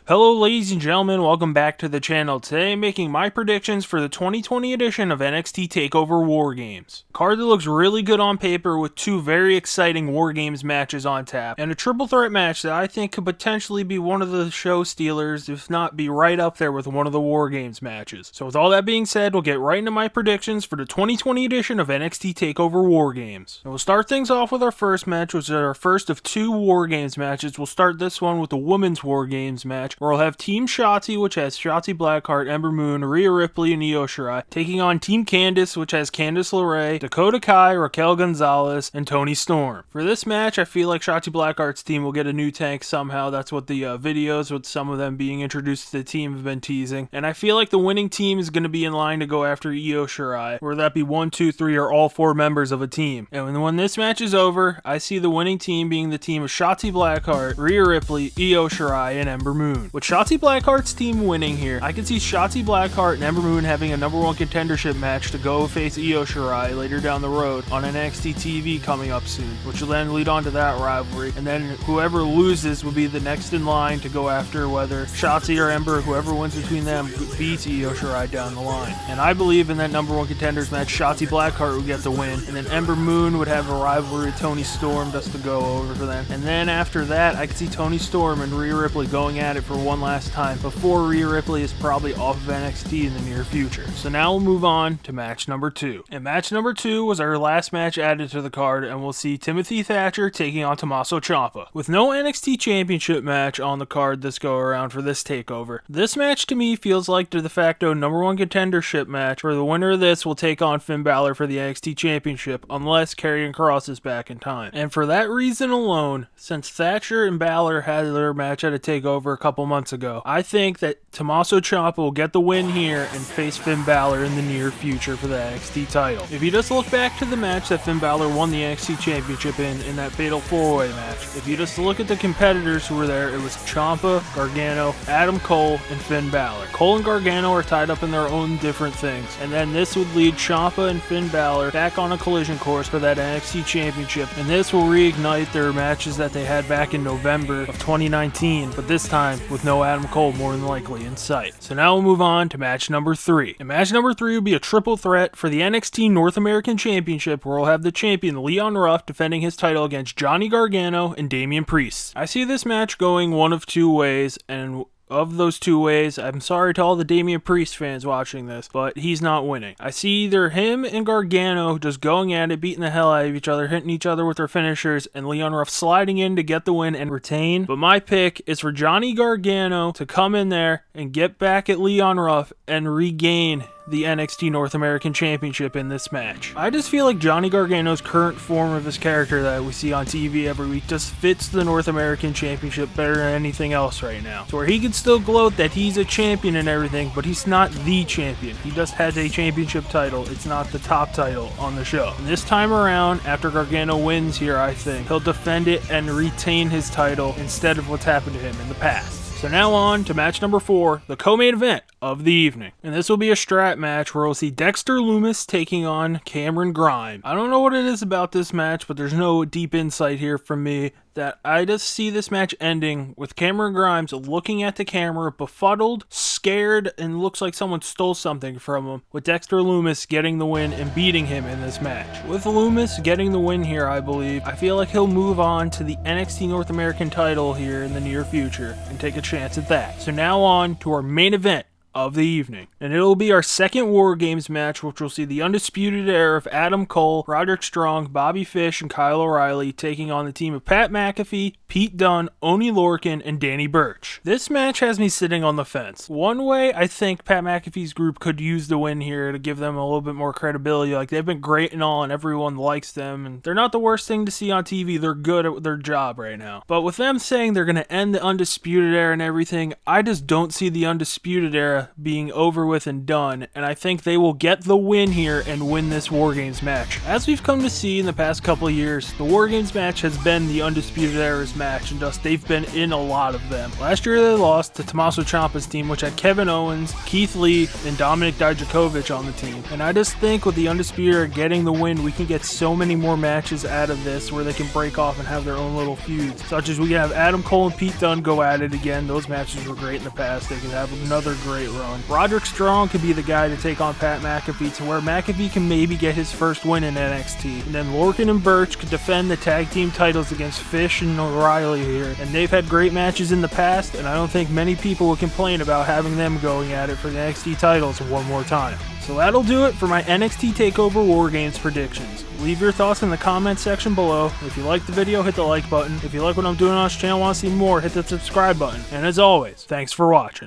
Hello ladies and gentlemen, welcome back to the channel. Today I'm making my predictions for the 2020 edition of NXT TakeOver WarGames. Card that looks really good on paper with two very exciting WarGames matches on tap, and a triple threat match that I think could potentially be one of the show stealers, if not be right up there with one of the WarGames matches. So with all that being said, we'll get right into my predictions for the 2020 edition of NXT TakeOver WarGames. And we'll start things off with our first match, which is our first of two WarGames matches. We'll start this one with the Women's WarGames match, where we'll have Team Shotzi, which has Shotzi Blackheart, Ember Moon, Rhea Ripley, and Io Shirai, taking on Team Candice, which has Candice LeRae, Dakota Kai, Raquel Gonzalez, and Toni Storm. For this match, I feel like Shotzi Blackheart's team will get a new tank somehow. That's what the videos with some of them being introduced to the team have been teasing. And I feel like the winning team is going to be in line to go after Io Shirai, whether that be 1, 2, 3, or all 4 members of a team. And when this match is over, I see the winning team being the team of Shotzi Blackheart, Rhea Ripley, Io Shirai, and Ember Moon. With Shotzi Blackheart's team winning here, I can see Shotzi Blackheart and Ember Moon having a #1 contendership match to go face Io Shirai later down the road on NXT TV coming up soon, which will then lead on to that rivalry, and then whoever loses will be the next in line to go after whether Shotzi or Ember, whoever wins between them, beats Io Shirai down the line. And I believe in that #1 contenders match, Shotzi Blackheart would get the win, and then Ember Moon would have a rivalry with Toni Storm just to go over for them. And then after that, I could see Toni Storm and Rhea Ripley going at it for one last time before Rhea Ripley is probably off of NXT in the near future. So now we'll move on to match number 2. And match number 2 was our last match added to the card, and we'll see Timothy Thatcher taking on Tommaso Ciampa. With no NXT Championship match on the card this go around for this takeover, this match to me feels like the de facto #1 contendership match, where the winner of this will take on Finn Balor for the NXT Championship unless Karrion Kross is back in time. And for that reason alone, since Thatcher and Balor had their match at a takeover a couple months ago, I think that Tommaso Ciampa will get the win here and face Finn Balor in the near future for the NXT title. If you just look back to the match that Finn Balor won the NXT Championship in that Fatal 4-Way match, if you just look at the competitors who were there, it was Ciampa, Gargano, Adam Cole, and Finn Balor. Cole and Gargano are tied up in their own different things, and then this would lead Ciampa and Finn Balor back on a collision course for that NXT Championship, and this will reignite their matches that they had back in November of 2019, but this time with no Adam Cole more than likely in sight. So now we'll move on to match number 3. And match number 3 will be a triple threat for the NXT North American Championship, where we'll have the champion Leon Ruff defending his title against Johnny Gargano and Damian Priest. I see this match going one of two ways, and of those two ways, I'm sorry to all the Damian Priest fans watching this, but he's not winning. I see either him and Gargano just going at it, beating the hell out of each other, hitting each other with their finishers, and Leon Ruff sliding in to get the win and retain. But my pick is for Johnny Gargano to come in there and get back at Leon Ruff and regain the NXT North American Championship in this match. I just feel like Johnny Gargano's current form of his character that we see on TV every week just fits the North American Championship better than anything else right now. So where he can still gloat that he's a champion and everything, but he's not the champion. He just has a championship title. It's not the top title on the show. And this time around, after Gargano wins here, I think he'll defend it and retain his title instead of what's happened to him in the past. So now on to match number 4, the co-main event of the evening. And this will be a strap match where we'll see Dexter Loomis taking on Cameron Grimes. I don't know what it is about this match, but there's no deep insight here from me, that I just see this match ending with Cameron Grimes looking at the camera, befuddled, scared, and looks like someone stole something from him, with Dexter Loomis getting the win and beating him in this match. With Loomis getting the win here, I believe, I feel like he'll move on to the NXT North American title here in the near future and take a chance at that. So now on to our main event of the evening. And it'll be our second WarGames match, which will see the Undisputed Era of Adam Cole, Roderick Strong, Bobby Fish, and Kyle O'Reilly taking on the team of Pat McAfee, Pete Dunne, Oney Lorcan, and Danny Burch. This match has me sitting on the fence. One way I think Pat McAfee's group could use the win here to give them a little bit more credibility. Like, they've been great and all, and everyone likes them, and they're not the worst thing to see on TV. They're good at their job right now. But with them saying they're going to end the Undisputed Era and everything, I just don't see the Undisputed Era Era being over with and done, and I think they will get the win here and win this WarGames match. As we've come to see in the past couple of years, the WarGames match has been the Undisputed Era's match, and thus they've been in a lot of them. Last year they lost to Tommaso Ciampa's team, which had Kevin Owens, Keith Lee, and Dominic Dijakovic on the team. And I just think with the Undisputed Era getting the win, we can get so many more matches out of this where they can break off and have their own little feuds, such as we can have Adam Cole and Pete Dunne go at it again. Those matches were great in the past. They could have another great run. Roderick Strong could be the guy to take on Pat McAfee, to where McAfee can maybe get his first win in NXT. And then Lorcan and Birch could defend the tag team titles against Fish and O'Reilly here. And they've had great matches in the past, and I don't think many people would complain about having them going at it for the NXT titles one more time. So that'll do it for my NXT TakeOver WarGames predictions. Leave your thoughts in the comments section below. If you liked the video, hit the like button. If you like what I'm doing on this channel and want to see more, hit the subscribe button. And as always, thanks for watching.